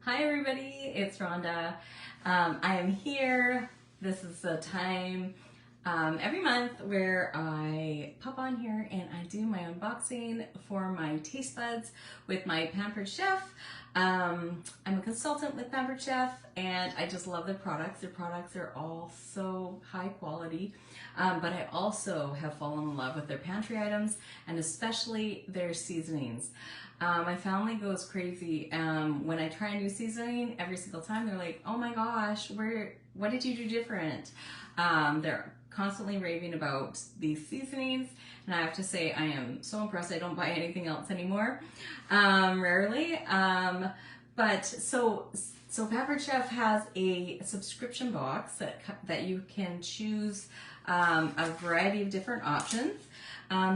Hi everybody, it's Rhonda. I am here. This is the time every month where I pop on here and I do my unboxing for my taste buds with my Pampered chef. I'm a consultant with Pampered chef and I just love their products. Their products are all so high quality, but I also have fallen in love with their pantry items and especially their seasonings. My family goes crazy when I try a new seasoning. Every single time they're like, oh my gosh, what did you do different? They're constantly raving about these seasonings, and I have to say I am so impressed. I don't buy anything else anymore, rarely. But so Pampered Chef has a subscription box that you can choose a variety of different options.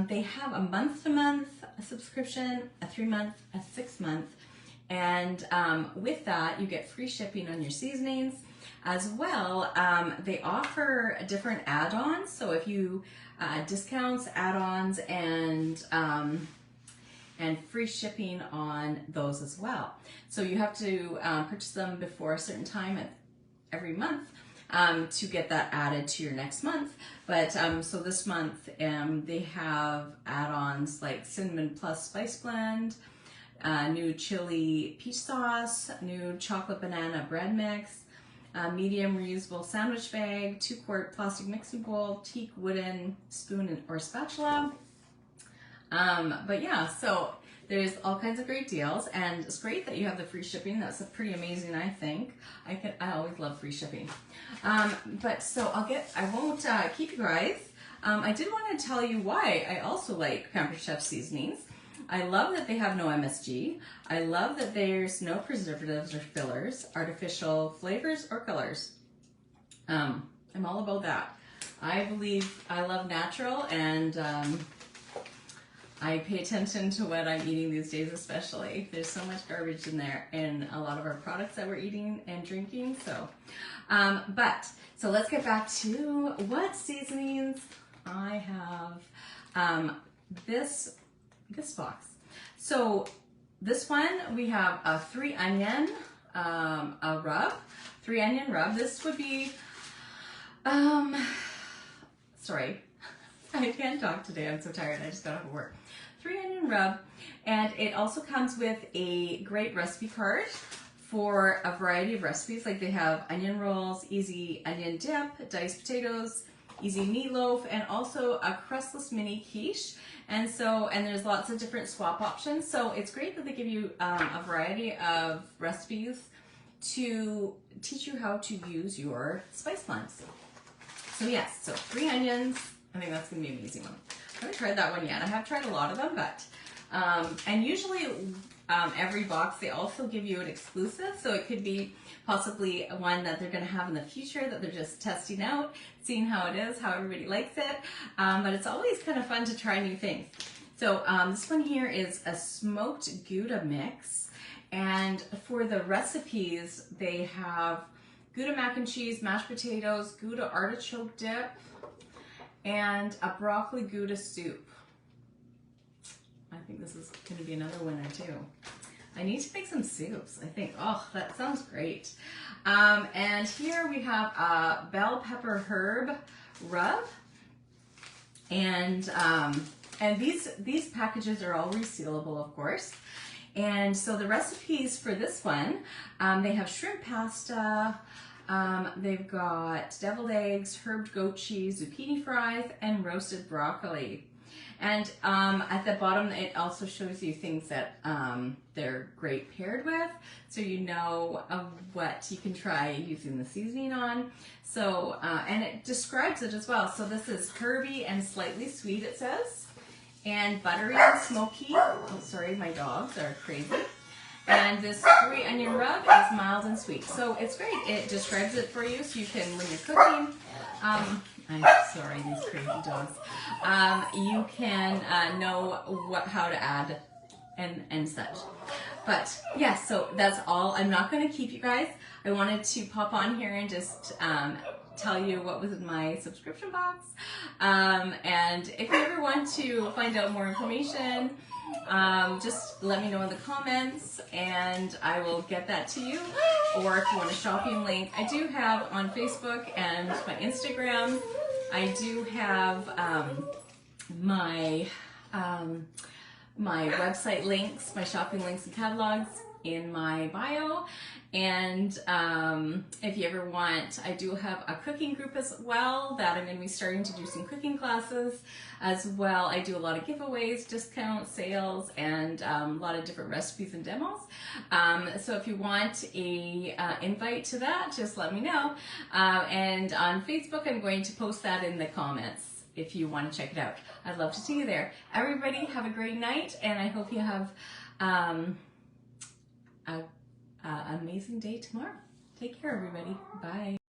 They have a month-to-month subscription, a 3-month, a 6-month, and with that you get free shipping on your seasonings as well. They offer different add-ons, so if you discounts, add-ons, and free shipping on those as well. So you have to purchase them before a certain time every month to get that added to your next month. But so this month they have add-ons like cinnamon plus spice blend, new chili peach sauce, new chocolate banana bread mix, medium reusable sandwich bag, 2-quart plastic mixing bowl, teak wooden spoon or spatula. But yeah, so there's all kinds of great deals, and it's great that you have the free shipping. That's pretty amazing, I think. I always love free shipping. But so I won't keep you guys. I did want to tell you why I also like Pampered Chef seasonings. I love that they have no MSG. I love that there's no preservatives or fillers, artificial flavors or colors. I'm all about that. I believe I love natural, and I pay attention to what I'm eating these days, especially. There's so much garbage in there in a lot of our products that we're eating and drinking. So, so let's get back to what seasonings I have. This box. So this one we have a 3-onion rub. 3-onion rub. This would be sorry. I can't talk today. I'm so tired. I just got off of work. 3-onion rub, and it also comes with a great recipe card for a variety of recipes. Like they have onion rolls, easy onion dip, diced potatoes, easy meatloaf, and also a crustless mini quiche. And there's lots of different swap options. So it's great that they give you a variety of recipes to teach you how to use your spice blends. So yes, so 3 onions. I think that's going to be an amazing one. I haven't tried that one yet. I have tried a lot of them, but, and usually every box, they also give you an exclusive. So it could be possibly one that they're going to have in the future that they're just testing out, seeing how it is, how everybody likes it. But it's always kind of fun to try new things. So this one here is a smoked Gouda mix. And for the recipes, they have Gouda mac and cheese, mashed potatoes, Gouda artichoke dip, and a broccoli Gouda soup. I think this is going to be another winner too. I need to make some soups, I think. Oh, that sounds great. And here we have a bell pepper herb rub. And these packages are all resealable, of course. And so the recipes for this one, they have shrimp pasta, they've got deviled eggs, herbed goat cheese, zucchini fries, and roasted broccoli. And at the bottom, it also shows you things that they're great paired with, so you know what you can try using the seasoning on. So, and it describes it as well. So this is herby and slightly sweet, it says, and buttery and smoky. Oh, sorry, my dogs are crazy. And this 3-onion rub is mild and sweet. So it's great. It describes it for you so you can, when you're cooking, I'm sorry, these crazy dogs, you can know how to add and such. But yeah, so that's all. I'm not going to keep you guys. I wanted to pop on here and just tell you what was in my subscription box. And if you ever want to find out more information just let me know in the comments and I will get that to you. Or if you want a shopping link, I do have on Facebook and my Instagram, I do have my website links, my shopping links and catalogs in my bio. And if you ever want, I do have a cooking group as well that I'm going to be starting to do some cooking classes as well. I do a lot of giveaways, discounts, sales, and a lot of different recipes and demos. So if you want a invite to that, just let me know. And on Facebook, I'm going to post that in the comments if you want to check it out. I'd love to see you there. Everybody have a great night, and I hope you have an amazing day tomorrow. Take care, everybody. Bye.